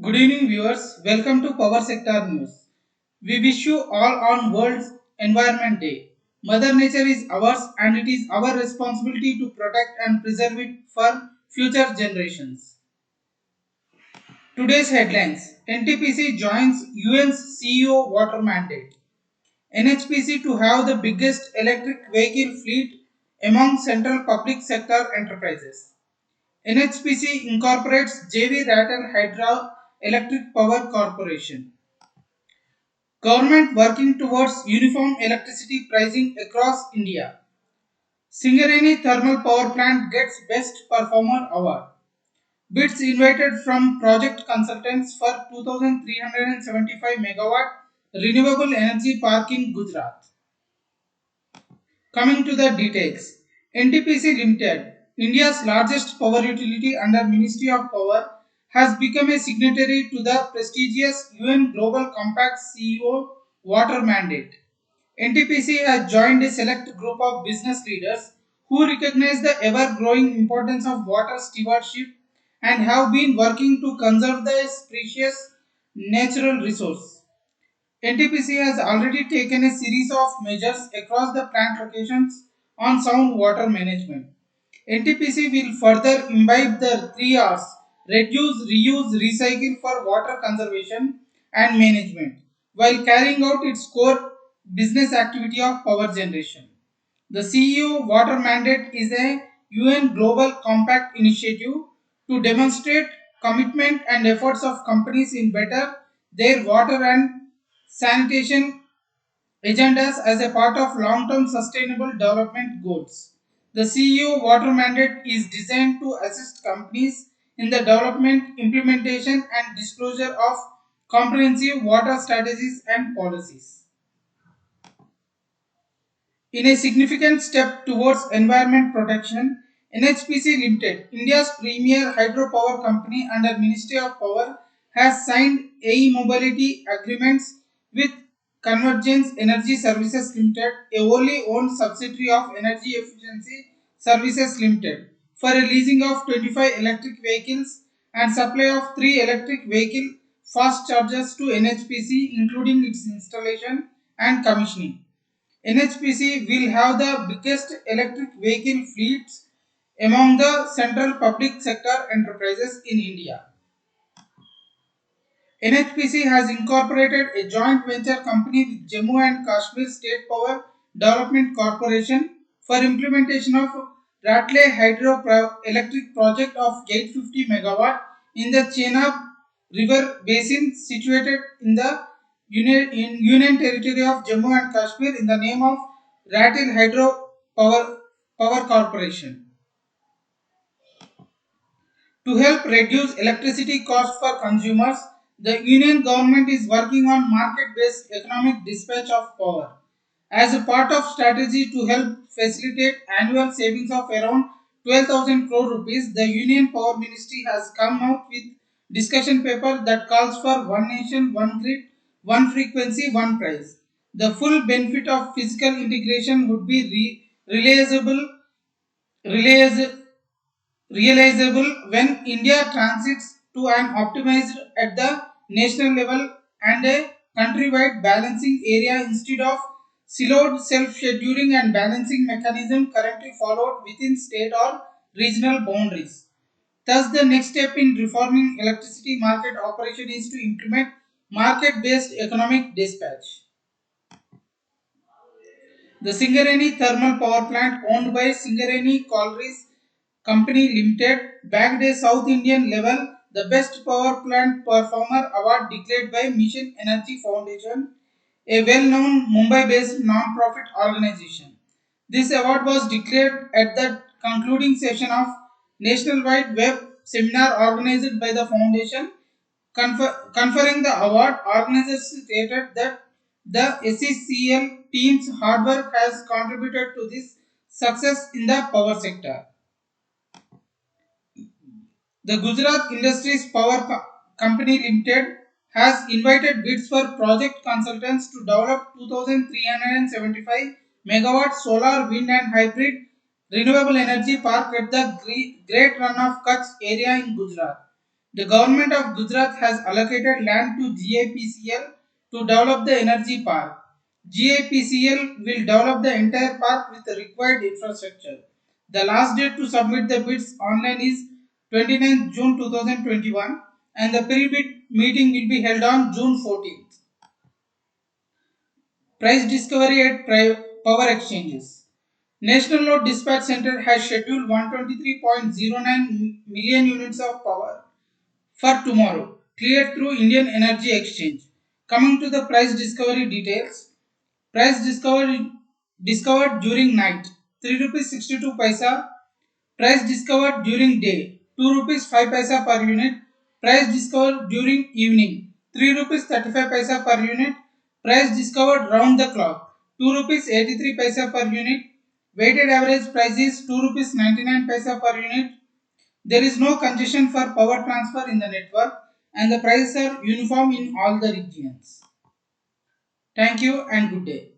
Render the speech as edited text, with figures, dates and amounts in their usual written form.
Good evening, viewers. Welcome to Power Sector News. We wish you all on World's Environment Day. Mother Nature is ours and it is our responsibility to protect and preserve it for future generations. Today's headlines: NTPC joins UN's CEO water mandate. NHPC to have the biggest electric vehicle fleet among central public sector enterprises. NHPC incorporates JV Rattle Hydro Electric Power Corporation. Government working towards uniform electricity pricing across India. Singareni Thermal Power Plant gets Best Performer Award. Bids invited from project consultants for 2375 megawatt renewable energy park in Gujarat. Coming to the details, NTPC Limited, India's largest power utility under Ministry of Power, has become a signatory to the prestigious UN Global Compact CEO Water Mandate. NTPC has joined a select group of business leaders who recognize the ever growing importance of water stewardship and have been working to conserve this precious natural resource. NTPC has already taken a series of measures across the plant locations on sound water management. NTPC will further imbibe the 3 R's: reduce, reuse, recycle for water conservation and management while carrying out its core business activity of power generation. The CEO Water Mandate is a UN Global Compact initiative to demonstrate commitment and efforts of companies in better their water and sanitation agendas as a part of long-term sustainable development goals. The CEO Water Mandate is designed to assist companies in the development, implementation and disclosure of comprehensive water strategies and policies. In a significant step towards environment protection, NHPC Limited, India's premier hydropower company under Ministry of Power, has signed AE Mobility agreements with Convergence Energy Services Limited, a wholly owned subsidiary of Energy Efficiency Services Limited, for a leasing of 25 electric vehicles and supply of 3 electric vehicle fast chargers to NHPC, including its installation and commissioning. NHPC will have the biggest electric vehicle fleets among the central public sector enterprises in India. NHPC has incorporated a joint venture company with Jammu and Kashmir State Power Development Corporation for implementation of Ratle Electric Project of 850 megawatt in the Chenab River Basin situated in the Union Territory of Jammu and Kashmir in the name of Ratle Power Corporation. To help reduce electricity costs for consumers, the Union government is working on market-based economic dispatch of power. As a part of strategy to help facilitate annual savings of around 12,000 crore rupees, the Union Power Ministry has come out with discussion paper that calls for one nation, one grid, one frequency, one price. The full benefit of physical integration would be realizable realizable when India transits to an optimized at the national level and a countrywide balancing area instead of siloed self-scheduling and balancing mechanism currently followed within state or regional boundaries. Thus, the next step in reforming electricity market operation is to implement market-based economic dispatch. The Singareni Thermal Power Plant, owned by Singareni Collieries Company Limited, bagged a South Indian level the Best Power Plant Performer Award declared by Mission Energy Foundation, a well-known Mumbai-based non-profit organization. This award was declared at the concluding session of nationwide web seminar organized by the foundation. Conferring the award, organizers stated that the SECL team's hard work has contributed to this success in the power sector. The Gujarat Industries Company Limited has invited bids for project consultants to develop 2375 megawatt solar, wind and hybrid renewable energy park at the Great Run of Kutch area in Gujarat. The government of Gujarat has allocated land to GIPCL to develop the energy park. GIPCL will develop the entire park with the required infrastructure. The last date to submit the bids online is 29th June 2021 and the pre-bid meeting will be held on June 14th. Price discovery at power exchanges. National Load Dispatch Center has scheduled 123.09 million units of power for tomorrow, cleared through Indian Energy Exchange. Coming to the price discovery details, price discovered during night 3 rupees 62 paisa, price discovered during day 2 rupees 5 paisa per unit, price discovered during evening 3 rupees 35 paisa per unit, price discovered round the clock 2 rupees 83 paisa per unit, weighted average price is 2 rupees 99 paisa per unit. There is no congestion for power transfer in the network and the prices are uniform in all the regions. Thank you and good day.